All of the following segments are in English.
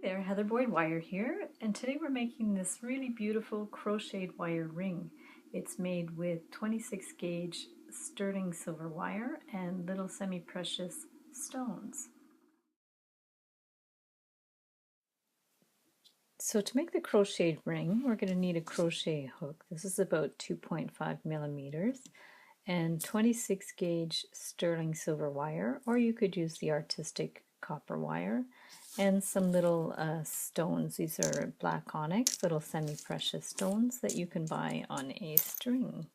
Hey there, Heather Boyd Wire here, and today we're making this really beautiful crocheted wire ring. It's made with 26 gauge sterling silver wire and little semi-precious stones. So to make the crocheted ring, we're going to need a crochet hook. This is about 2.5 millimeters and 26 gauge sterling silver wire, or you could use the artistic copper wire, and some little stones. These are black onyx, little semi-precious stones that you can buy on a string.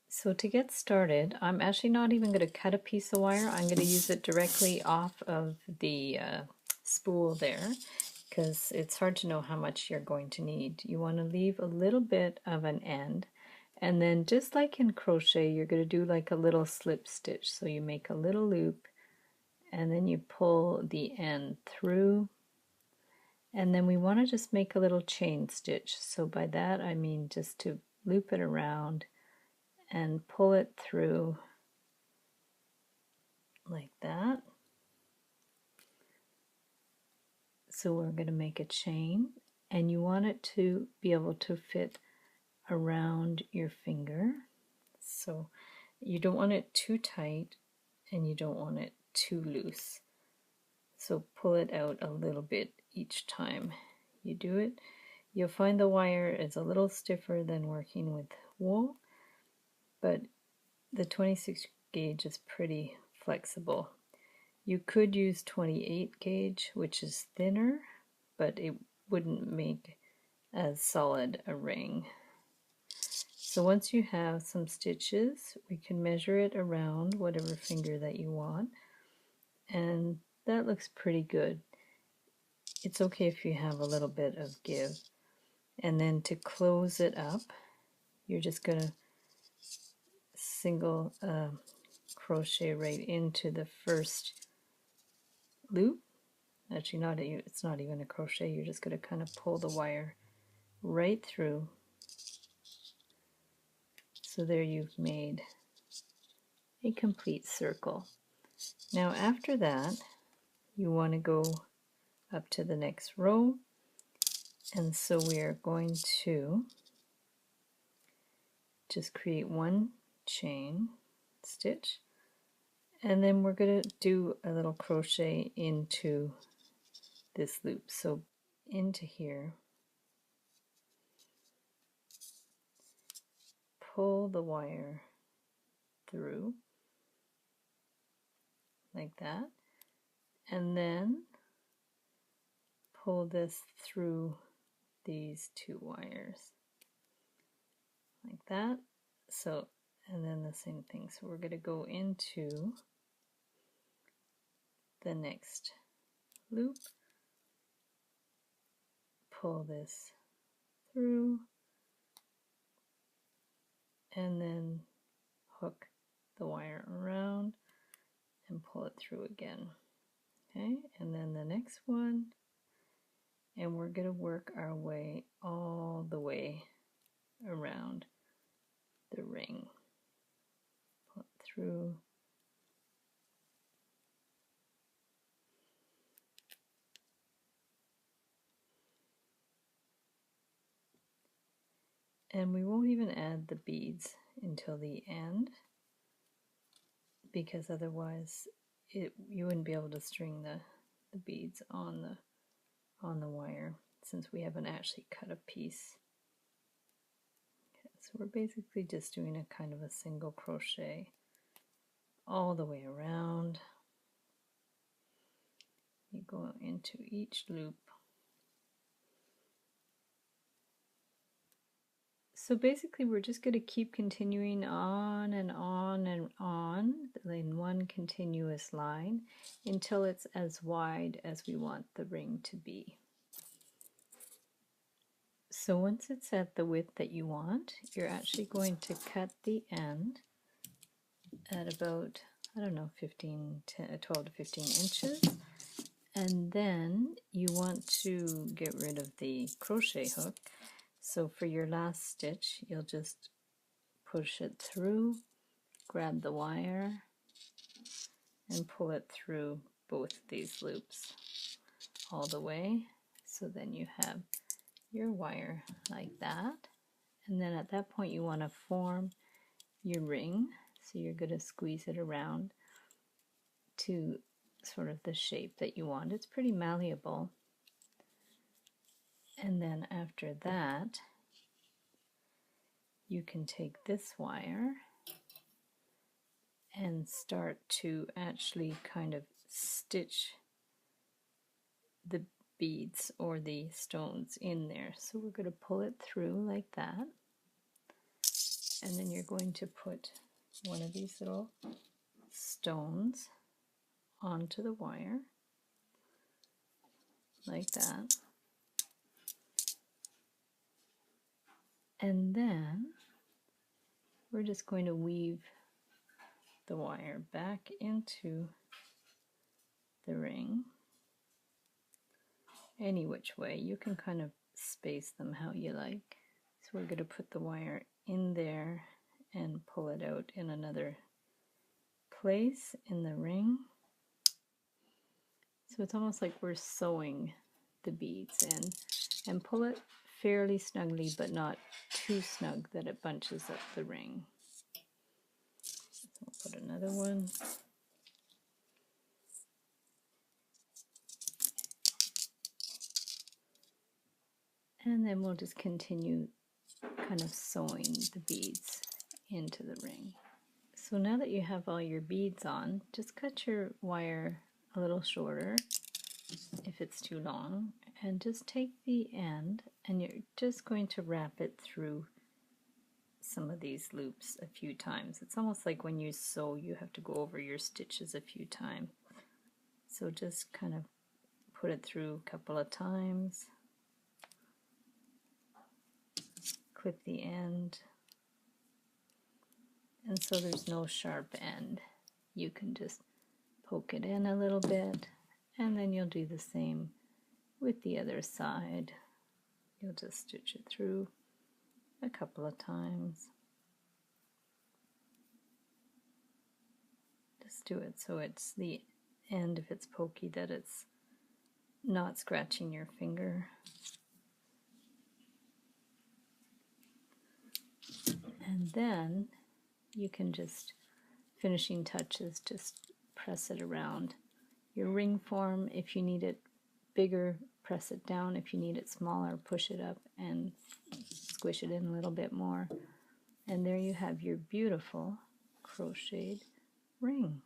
So to get started, I'm actually not even going to cut a piece of wire. I'm going to use it directly off of the spool there, because it's hard to know how much you're going to need. You want to leave a little bit of an end, and then just like in crochet, you're going to do like a little slip stitch. So you make a little loop, and then you pull the end through, and then we want to just make a little chain stitch. So by that I mean just to loop it around and pull it through like that. So we're going to make a chain, and you want it to be able to fit around your finger. So you don't want it too tight and you don't want it too loose. So pull it out a little bit each time you do it. You'll find the wire is a little stiffer than working with wool, but the 26 gauge is pretty flexible. You could use 28 gauge, which is thinner, but it wouldn't make as solid a ring. So once you have some stitches, we can measure it around whatever finger that you want, and that looks pretty good. It's okay if you have a little bit of give. And then to close it up, you're just going to single crochet right into the first loop. Actually, it's not even a crochet. You're just going to kind of pull the wire right through. So there you've made a complete circle. Now after that, you want to go up to the next row, and so we are going to just create one chain stitch, and then we're going to do a little crochet into this loop. So into here, pull the wire through like that, and then pull this through these two wires like that. So, and then the same thing. So we're going to go into the next loop, pull this through, and then hook the wire around and pull it through again. Okay, and then the next one, and we're going to work our way all the way around the ring. Pull it through. And we won't even add the beads until the end, because otherwise you wouldn't be able to string the beads on the wire, since we haven't actually cut a piece. Okay, so we're basically just doing a kind of a single crochet all the way around. You go into each loop. So basically we're just going to keep continuing on and on and on in one continuous line until it's as wide as we want the ring to be. So once it's at the width that you want, you're actually going to cut the end at about, I don't know, 12 to 15 inches. And then you want to get rid of the crochet hook. So for your last stitch, you'll just push it through, grab the wire, and pull it through both these loops all the way. So then you have your wire like that. And then at that point you want to form your ring. So you're going to squeeze it around to sort of the shape that you want. It's pretty malleable. And then after that, you can take this wire and start to actually kind of stitch the beads or the stones in there. So we're going to pull it through like that. And then you're going to put one of these little stones onto the wire like that. And then we're just going to weave the wire back into the ring any which way. You can kind of space them how you like. So we're going to put the wire in there and pull it out in another place in the ring. So it's almost like we're sewing the beads in, and pull it fairly snugly but not too snug that it bunches up the ring. So we'll put another one. And then we'll just continue kind of sewing the beads into the ring. So now that you have all your beads on, just cut your wire a little shorter if it's too long, and just take the end and you're just going to wrap it through some of these loops a few times. It's almost like when you sew, you have to go over your stitches a few times. So just kind of put it through a couple of times, clip the end, and so there's no sharp end. You can just poke it in a little bit, and then you'll do the same with the other side. You'll just stitch it through a couple of times. Just do it so it's the end, if it's pokey, that it's not scratching your finger. And then you can just, finishing touches, just press it around your ring form. If you need it bigger, press it down. If you need it smaller, push it up and squish it in a little bit more. And there you have your beautiful crocheted ring.